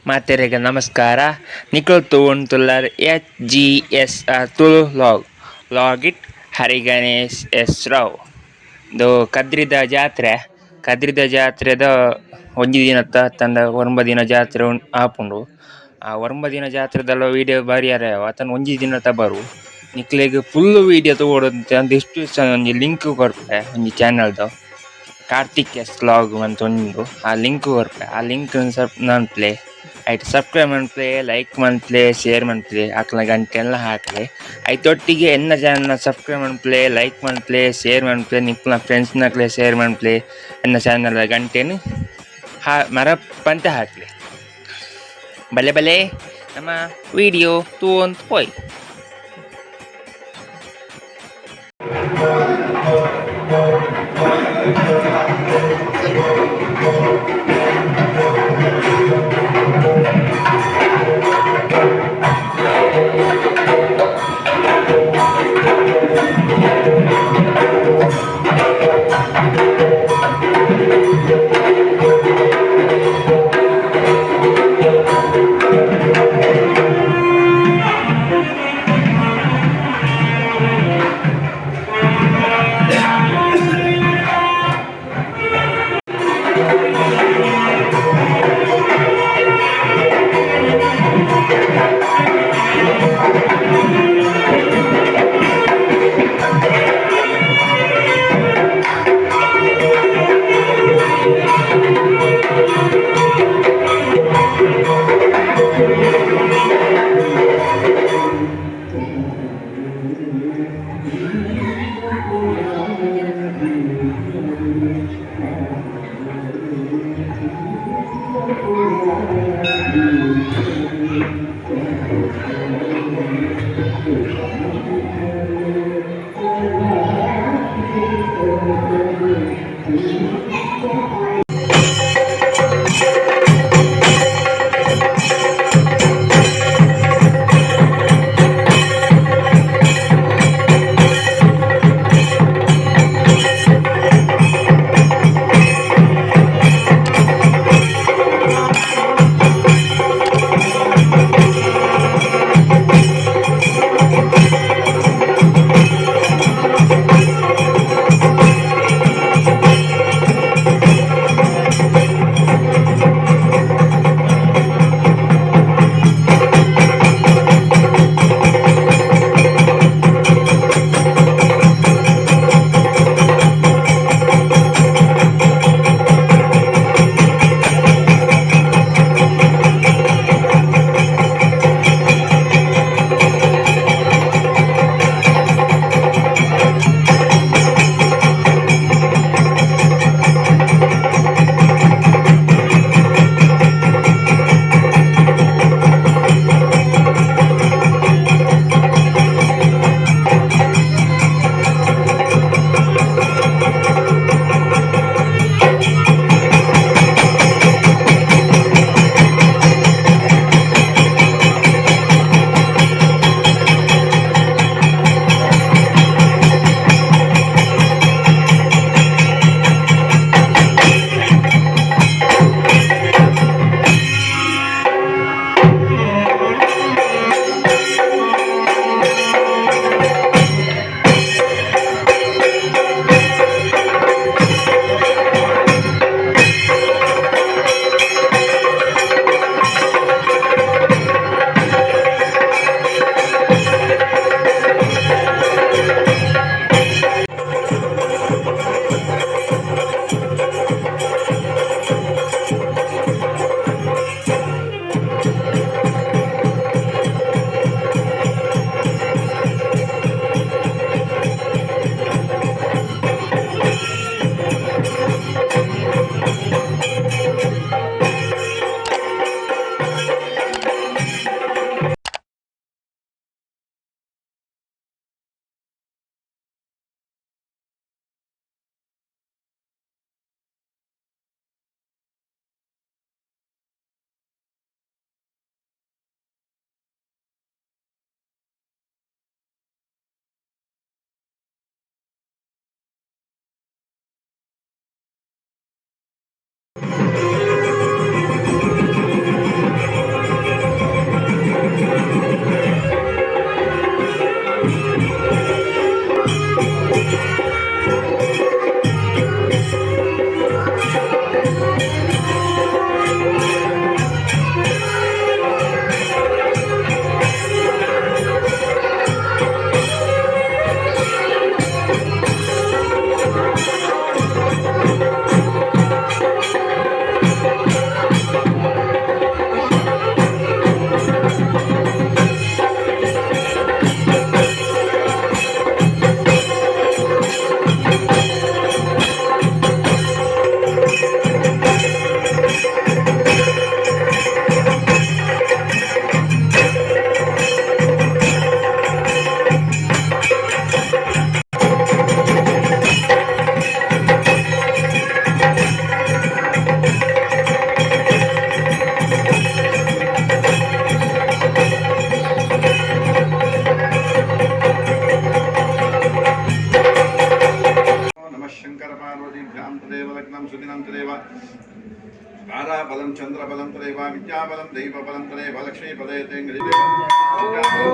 ಮಾತೆರೆಗೆ ನಮಸ್ಕಾರ. Nikhil ತುಳುರ್ HGSR Tulu ಲಾಗಿಟ್ ಹರಿಗಣೇಶ್ S Rao ಇದು ಕದ್ರಿದ ಜಾತ್ರೆದ ಒಂಜಿ ದಿನತ್ತ ತಂದ ಒಂಬದಿನ ಜಾತ್ರೆ ಆಪುಂಡು. ಆ ಒಂಬದಿನ ಜಾತ್ರೆದಲ್ಲ ವೀಡಿಯೋ ಬಾರಿ ಅತನ ಒಂಜಿ ದಿನತ್ತ ಬರು ನಿಕ್ಲೆಗ್ ಫುಲ್ ವೀಡಿಯೋ ತೋಡಂತೆ ಡಿಸ್ಕ್ರಿಪ್ಷನ್ ಒಂಜಿ ಲಿಂಕ್ ಕೊರ್ಪೆ ಒಂಜಿ ಚಾನಲ್ದ ಕಾರ್ತಿಕ್ ಎಸ್ ಲಾಗ್ ಅಂತ ಉಂಡು. ಆ ಲಿಂಕ್ ಕೊರ್ಪೆ ಆ ಲಿಂಕ್ ನನ್ಪ್ಲೆ ಐಟ್ ಸಬ್ಸ್ಕ್ರೈಬ್ ಮನ್ಪ್ಲೆ, ಲೈಕ್ ಮನ್ಪ್ಲೆ, ಶೇರ್ ಮನ್ಪ್ಲೆ, ಅಕ್ಲ ಗಂಟೆ ಎಲ್ಲ ಹಾಕ್ಲೆ ಐತೊಟ್ಟಿಗೆ ಎನ್ನ ಚಾನಲ್ನ ಸಬ್ಸ್ಕ್ರೈಬ್ ಮನ್ಪ್ಲೆ, ಲೈಕ್ ಮನ್ಪ್ಲೆ, ಶೇರ್ ಮನ್ಪ್ಲೆ, ನಿಕ್ಲ ಫ್ರೆಂಡ್ಸ್ ನಕ್ಲೆ ಶೇರ್ ಮನ್ಪ್ಲೆ, ಎನ್ನ ಚಾನಲ್ ಗಂಟೆನು ಮರಪ್ಪಂತೆ ಹಾಕ್ಲೆ. ಬಲೆ ನಮ್ಮ ವಿಡಿಯೋ ತೂಂತ ಪೋಯ್. दिनं तदेव ताराबलं चन्द्रबलं तदेव विद्याबलं दैवबलं तदेव लक्ष्मीपदे तेङ्गलिदेव